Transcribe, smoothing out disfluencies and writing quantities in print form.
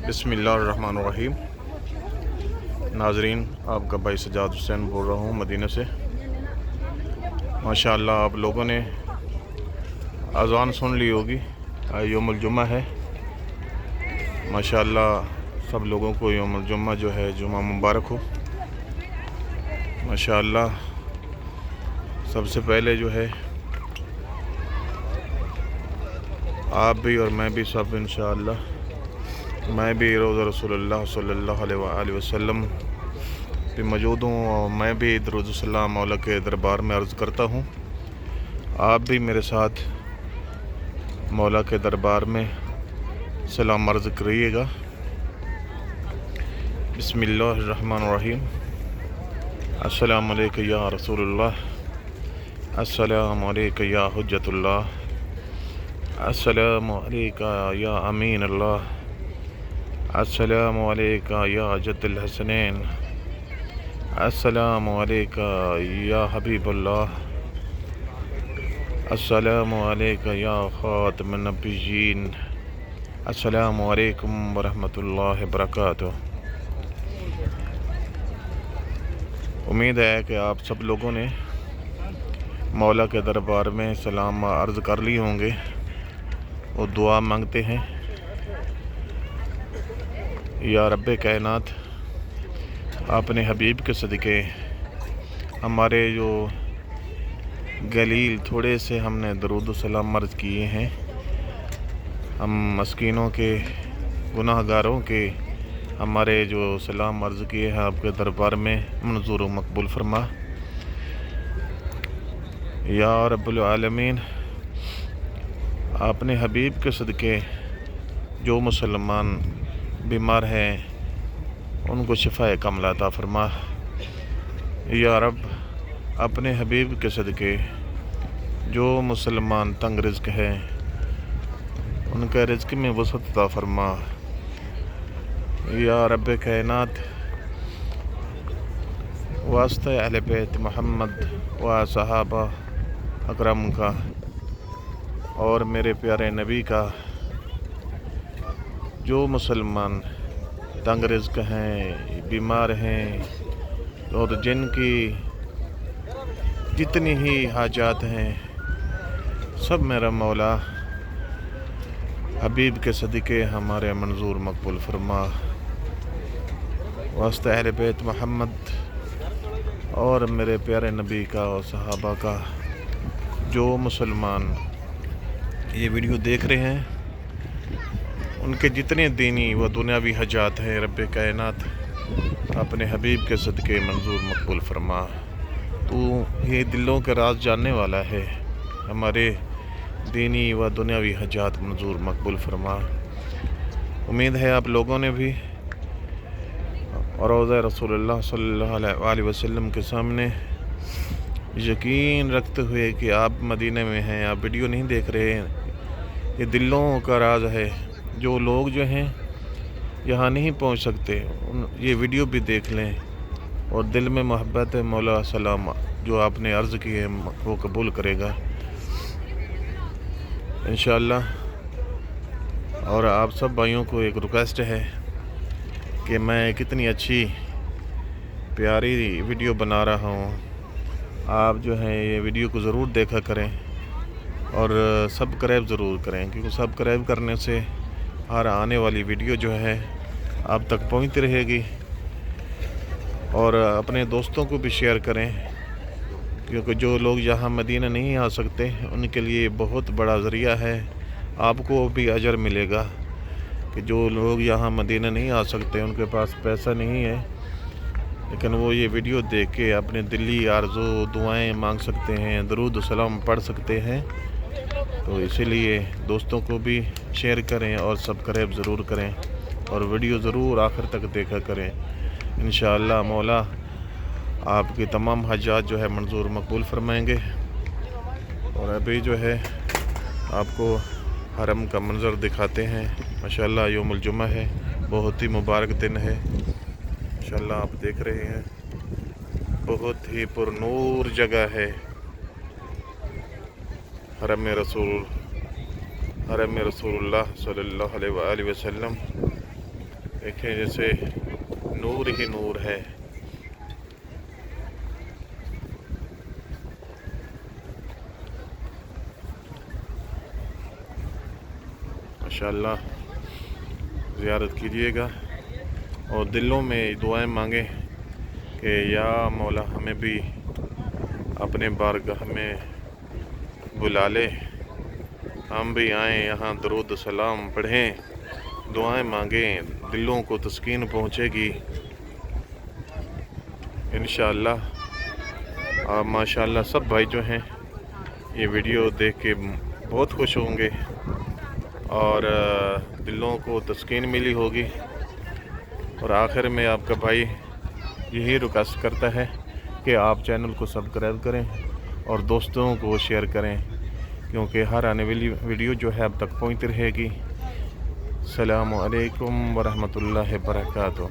بسم اللہ الرحمن الرحیم۔ ناظرین، آپ کا بھائی سجاد حسین بول رہا ہوں مدینہ سے۔ ماشاءاللہ آپ لوگوں نے اذان سن لی ہوگی، یوم الجمعہ ہے۔ ماشاءاللہ سب لوگوں کو یوم الجمعہ جو ہے جمعہ مبارک ہو۔ ماشاءاللہ سب سے پہلے جو ہے آپ بھی اور میں بھی سب انشاءاللہ میں بھی روضہ رسول اللہ صلی اللہ علیہ وآلہ وسلم پہ موجود ہوں، اور میں بھی درود السلام مولا کے دربار میں عرض کرتا ہوں۔ آپ بھی میرے ساتھ مولا کے دربار میں سلام عرض کریے گا۔ بسم اللہ الرحمن الرحیم۔ السلام علیکم یا رسول اللہ، السلام علیکم یا حجت اللہ، السلام علیکم یا امین اللہ، السلام علیکم یا جد الحسنین، السلام علیکم یا حبیب اللہ، السلام علیکم یا خاتم النبیین، السلام علیکم ورحمۃ اللہ وبرکاتہ۔ امید ہے کہ آپ سب لوگوں نے مولا کے دربار میں سلام عرض کر لی ہوں گے اور دعا مانگتے ہیں۔ یا رب کائنات، اپنے حبیب کے صدقے ہمارے جو گلیل تھوڑے سے ہم نے درود و سلام عرض کیے ہیں، ہم مسکینوں کے گناہ گاروں کے ہمارے جو سلام عرض کیے ہیں آپ کے دربار میں منظور و مقبول فرما۔ یا رب العالمین، اپنے حبیب کے صدقے جو مسلمان بیمار ہیں ان کو شفاء کاملہ عطا فرما۔ یا رب، اپنے حبیب کے صدقے جو مسلمان تنگ رزق ہیں ان کے رزق میں وسعت عطا فرما۔ یا رب کائنات، واسطہ اہل بیت محمد و صحابہ اکرم کا اور میرے پیارے نبی کا، جو مسلمان تنگ رزق ہیں، بیمار ہیں، اور جن کی جتنی ہی حاجات ہیں، سب میرا مولا حبیب کے صدقے ہمارے منظور مقبول فرما۔ واسطہ اہل بیت محمد اور میرے پیارے نبی کا اور صحابہ کا، جو مسلمان یہ ویڈیو دیکھ رہے ہیں ان کے جتنے دینی و دنیاوی حاجات ہیں، رب کائنات اپنے حبیب کے صدقے منظور مقبول فرما۔ تو یہ دلوں کے راز جاننے والا ہے، ہمارے دینی و دنیاوی حاجات منظور مقبول فرما۔ امید ہے آپ لوگوں نے بھی روضہ رسول اللہ صلی اللہ علیہ وسلم کے سامنے یقین رکھتے ہوئے کہ آپ مدینہ میں ہیں، آپ ویڈیو نہیں دیکھ رہے ہیں، یہ دلوں کا راز ہے۔ جو لوگ جو ہیں یہاں نہیں پہنچ سکتے یہ ویڈیو بھی دیکھ لیں، اور دل میں محبت مولا سلام جو آپ نے عرض کی ہے وہ قبول کرے گا انشاءاللہ۔ اور آپ سب بھائیوں کو ایک ریکویسٹ ہے کہ میں کتنی اچھی پیاری ویڈیو بنا رہا ہوں، آپ جو ہیں یہ ویڈیو کو ضرور دیکھا کریں اور سبسکرائب ضرور کریں، کیونکہ سبسکرائب کرنے سے ہر آنے والی ویڈیو جو ہے آپ تک پہنچتی رہے گی، اور اپنے دوستوں کو بھی شیئر کریں، کیونکہ جو لوگ یہاں مدینہ نہیں آ سکتے ان کے لیے بہت بڑا ذریعہ ہے، آپ کو بھی اجر ملے گا کہ جو لوگ یہاں مدینہ نہیں آ سکتے، ان کے پاس پیسہ نہیں ہے، لیکن وہ یہ ویڈیو دیکھ کے اپنے دلی آرزو دعائیں مانگ سکتے ہیں، درود و سلام پڑھ سکتے ہیں۔ تو اسی لیے دوستوں کو بھی شیئر کریں اور سبسکرائب ضرور کریں، اور ویڈیو ضرور آخر تک دیکھا کریں۔ انشاءاللہ مولا آپ کی تمام حاجات جو ہے منظور مقبول فرمائیں گے۔ اور ابھی جو ہے آپ کو حرم کا منظر دکھاتے ہیں۔ ماشاءاللہ یوم الجمعہ ہے، بہت ہی مبارک دن ہے، ماشاءاللہ آپ دیکھ رہے ہیں، بہت ہی پر نور جگہ ہے حرم رسول اللہ صلی اللہ علیہ وآلہ وسلم۔ دیکھیں جیسے نور ہی نور ہے۔ ماشاءاللہ زیارت کیجیے گا اور دلوں میں دعائیں مانگیں کہ یا مولا ہمیں بھی اپنے بارگاہ میں بلا لے، ہم بھی آئیں یہاں درود و سلام پڑھیں، دعائیں مانگیں، دلوں کو تسکین پہنچے گی انشاءاللہ۔ آپ ماشاءاللہ سب بھائی جو ہیں یہ ویڈیو دیکھ کے بہت خوش ہوں گے اور دلوں کو تسکین ملی ہوگی۔ اور آخر میں آپ کا بھائی یہی ریکویسٹ کرتا ہے کہ آپ چینل کو سبسکرائب کریں اور دوستوں کو شیئر کریں، کیونکہ ہر آنے والی ویڈیو جو ہے اب تک پہنچتی رہے گی۔ السلام علیکم ورحمۃ اللہ وبرکاتہ۔